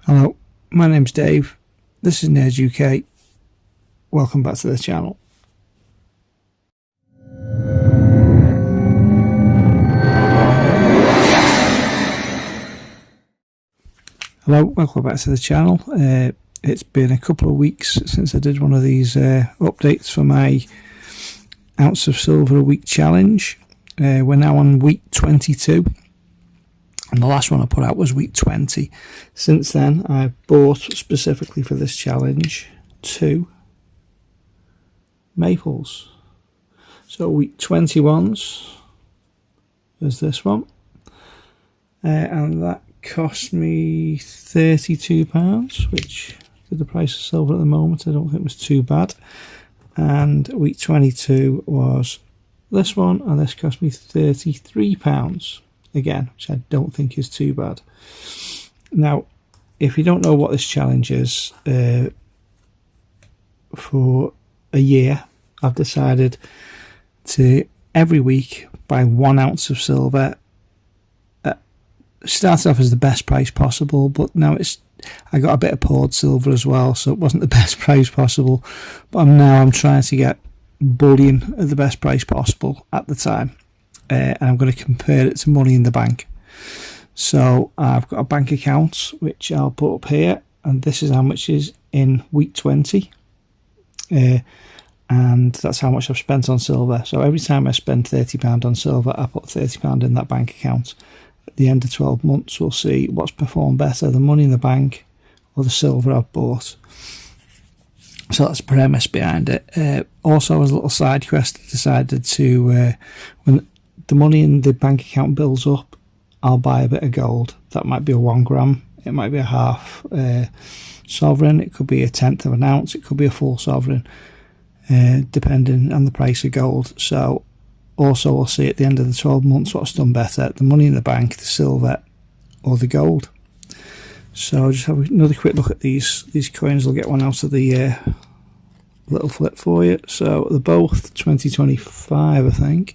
Hello, my name's Dave. This is Nerds UK. Welcome back to the channel. Hello, welcome back to the channel. It's been a couple of weeks since I did one of these updates for my Ounce of Silver a Week challenge. We're now on week 22. And the last one I put out was week 20. Since then, I've bought specifically for this challenge 2 maples. So week 21's is this one. And that cost me £32, which for the price of silver at the moment, I don't think was too bad. And week 22 was this one, and this cost me £33. Again, which I don't think is too bad. Now, if you don't know what this challenge is, for a year, I've decided to every week buy 1 ounce of silver. Started off as the best price possible, but now I got a bit of poured silver as well, so it wasn't the best price possible. But I'm trying to get bullion at the best price possible at the time. And I'm going to compare it to money in the bank. So I've got a bank account which I'll put up here, and this is how much is in week 20, and that's how much I've spent on silver. So every time I spend £30 on silver, I put £30 in that bank account. At the end of 12 months, we'll see what's performed better, the money in the bank or the silver I've bought. So that's the premise behind it. Also, as a little side quest, I decided to when the money in the bank account builds up, I'll buy a bit of gold. That might be a 1 gram, it might be a half sovereign, it could be a tenth of an ounce, it could be a full sovereign, depending on the price of gold. So also we'll see at the end of the 12 months what's done better, the money in the bank, the silver or the gold. So I'll just have another quick look at these coins. I'll get one out of the little flip for you. So they're both 2025, I think.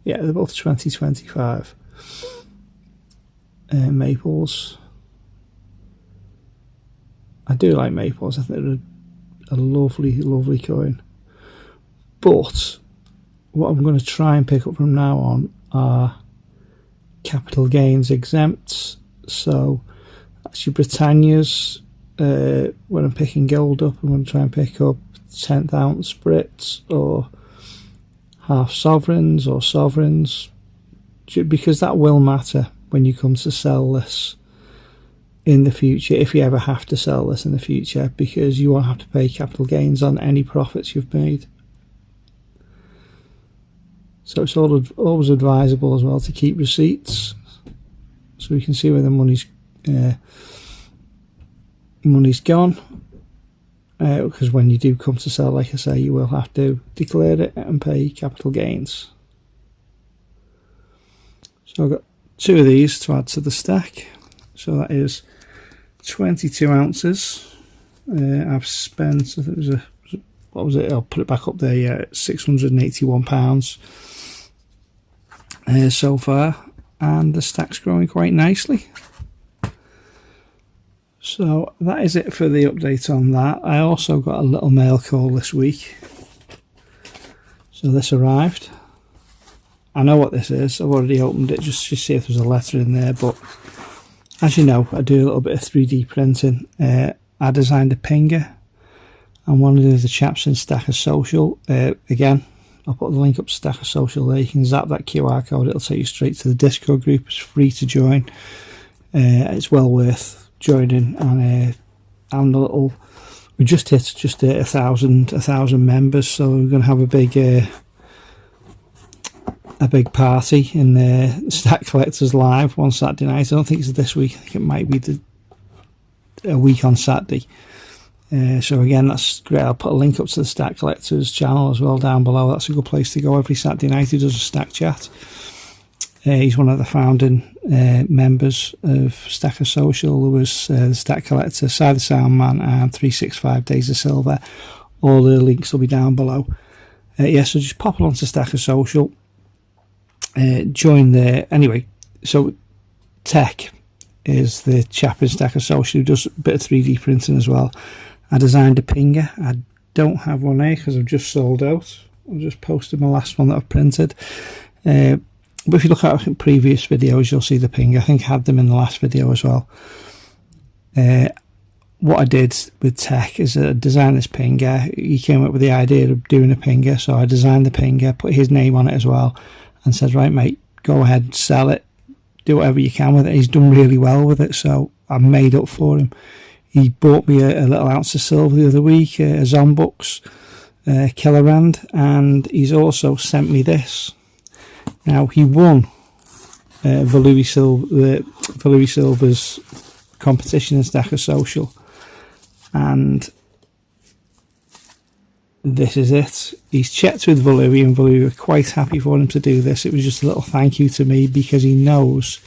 Yeah, they're both 2025 maples. I do like maples. I think they're a lovely coin. But what I'm going to try and pick up from now on are capital gains exempts. So that's your Britannias. When I'm picking gold up, I'm going to try and pick up 10th ounce Brits or half sovereigns or sovereigns, because that will matter when you come to sell this in the future, if you ever have to sell this in the future, because you won't have to pay capital gains on any profits you've made. So it's always advisable as well to keep receipts, so we can see where the money's gone. Because when you do come to sell, like I say, you will have to declare it and pay capital gains. So I've got 2 of these to add to the stack. So that is 22 ounces. I've spent, I think it was what was it? I'll put it back up there. Yeah, £681 so far, and the stack's growing quite nicely. So that is it for the update on that. I also got a little mail call this week. So this arrived. I know what this is. I've already opened it just to see if there's a letter in there. But as you know, I do a little bit of 3D printing. I designed a pinger. And one of the chaps in Stacker Social. Again, I'll put the link up to Stacker Social there. You can zap that QR code. It'll take you straight to the Discord group. It's free to join. It's well worth joining, and a little, we just hit 1,000 members, so we're going to have a big party in Stack Collectors Live one Saturday night. I don't think it's this week. I think it might be a week on Saturday. So again, that's great. I'll put a link up to the Stack Collectors channel as well down below. That's a good place to go every Saturday night. He does a stack chat. He's one of the founding members of Stacker Social. There was the Stack Collector, Side the Soundman, and 365 Days of Silver. All the links will be down below. So just pop along to Stacker Social, join there. Anyway, So Tech is the chap in Stacker Social who does a bit of 3D printing as well. I designed a pinger. I don't have one here because I've just sold out. I've just posted my last one that I've printed. But if you look at previous videos, you'll see the pinger. I think I had them in the last video as well. What I did with Tech is I designed this pinger. He came up with the idea of doing a pinger, so I designed the pinger, put his name on it as well, and said, right mate, go ahead, sell it, do whatever you can with it. He's done really well with it, so I made up for him. He bought me a little ounce of silver the other week, a Zombux Killer Rand, and he's also sent me this. Now, he won Louis Silver's competition in Stacker Social, and this is it. He's checked with Louis, and Louis were quite happy for him to do this. It was just a little thank you to me because he knows,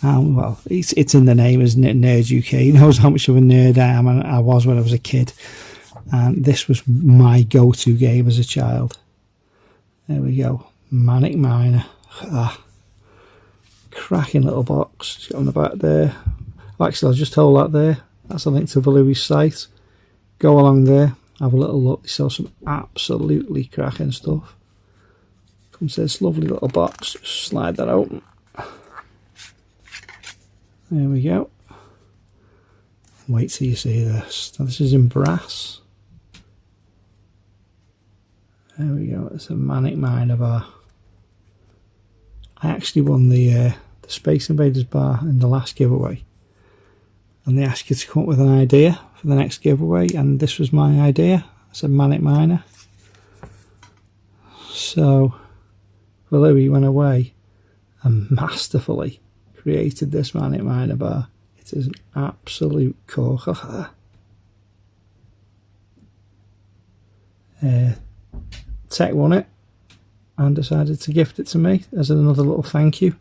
well, it's in the name, isn't it, Nerd UK. He knows how much of a nerd I am and I was when I was a kid, and this was my go-to game as a child. There we go, Manic Miner. Cracking little box. It's got on the back there. Actually, I'll just hold that there. That's a link to Louis' site. Go along there, have a little look. They sell some absolutely cracking stuff. Comes to this lovely little box. Just slide that open. There we go. Wait till you see this. Now, this is in brass. There we go. It's a Manic Miner bar. I actually won the Space Invaders bar in the last giveaway. And they asked you to come up with an idea for the next giveaway, and this was my idea. I said Manic Miner. So Louis went away and masterfully created this Manic Miner bar. It is an absolute corker. Tech won it and decided to gift it to me as another little thank you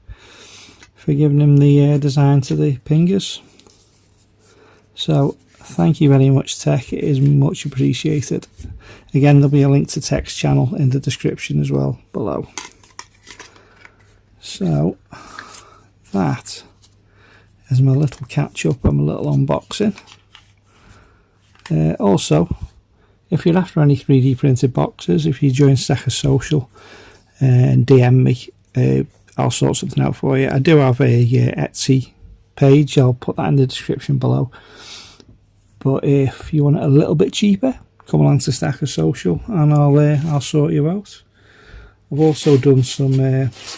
for giving him the design to the pingers. So thank you very much, Tech. It is much appreciated. Again, there'll be a link to Tech's channel in the description as well below. So that is my little catch up and my little unboxing. Also, if you're after any 3D printed boxes, if you join Stacker Social and DM me, I'll sort something out for you. I do have a Etsy page. I'll put that in the description below. But if you want it a little bit cheaper, come along to Stacker Social and I'll sort you out. I've also done some,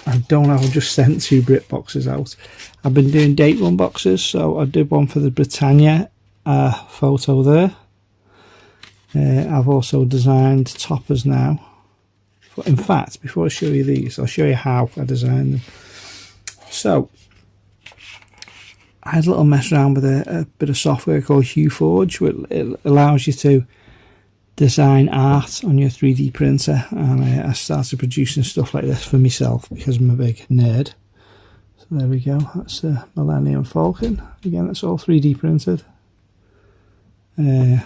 I've just sent 2 Brit boxes out. I've been doing date run boxes, so I did one for the Britannia photo there. I've also designed toppers now. In fact, before I show you these, I'll show you how I designed them. So, I had a little mess around with a bit of software called HueForge, which it allows you to design art on your 3D printer, and I started producing stuff like this for myself because I'm a big nerd. So there we go, that's a Millennium Falcon. Again, that's all 3D printed. And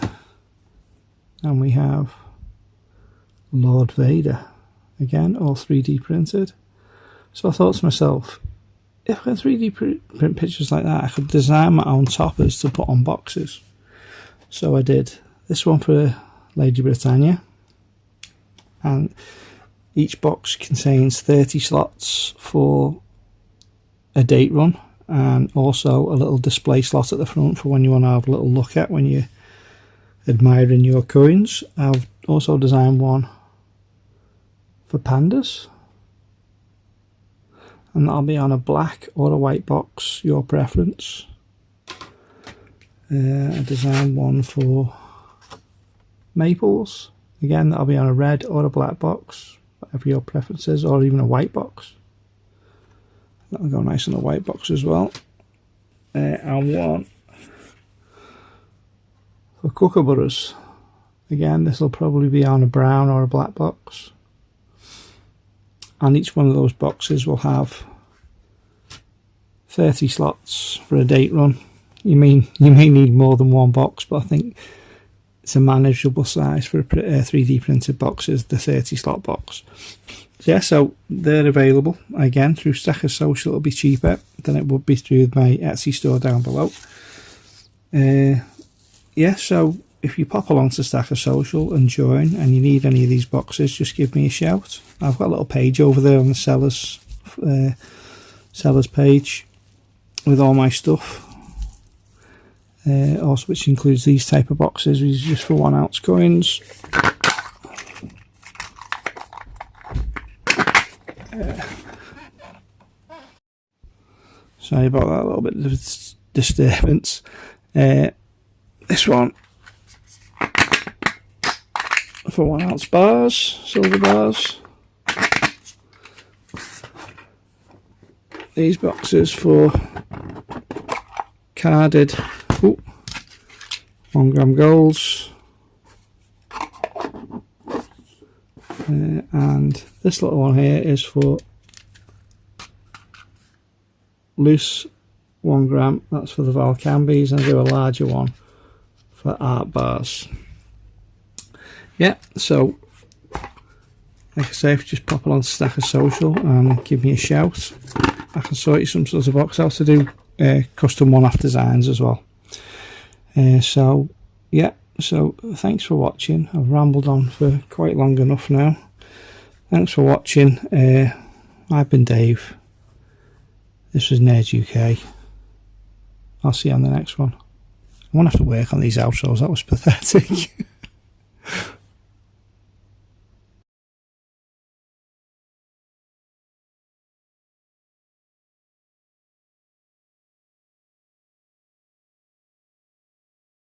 we have Lord Vader, again all 3D printed. So I thought to myself, if I had 3D print pictures like that, I could design my own toppers to put on boxes. So I did this one for Lady Britannia, and each box contains 30 slots for a date run, and also a little display slot at the front for when you want to have a little look at when you're admiring your coins. I've also designed one for pandas, and that'll be on a black or a white box, your preference. I designed one for maples, again that'll be on a red or a black box, whatever your preference is, or even a white box. That'll go nice on a white box as well. And one for kookaburras, again this will probably be on a brown or a black box. And each one of those boxes will have 30 slots for a date run. You may need more than one box, but I think it's a manageable size for a 3D printed boxes, the 30 slot box. So yeah, so they're available again through Stacker Social. It'll be cheaper than it would be through my Etsy store down below. Yeah, so if you pop along to Stacker Social and join, and you need any of these boxes, just give me a shout. I've got a little page over there on the sellers page with all my stuff. Also, which includes these type of boxes, which is just for 1 ounce coins. Sorry about that, a little bit of disturbance. This one for 1 ounce bars, silver bars. These boxes for carded 1 gram golds. And this little one here is for loose 1 gram, that's for the Valcambis, and I do a larger one for art bars. Yeah, so like I say, if you just pop along to Stacker Social and give me a shout, I can sort you some sort of box out to do custom one-off designs as well. So yeah, so thanks for watching. I've rambled on for quite long enough now. Thanks for watching. I've been Dave. This was Nerds UK. I'll see you on the next one. I'm going to have to work on these outros, that was pathetic.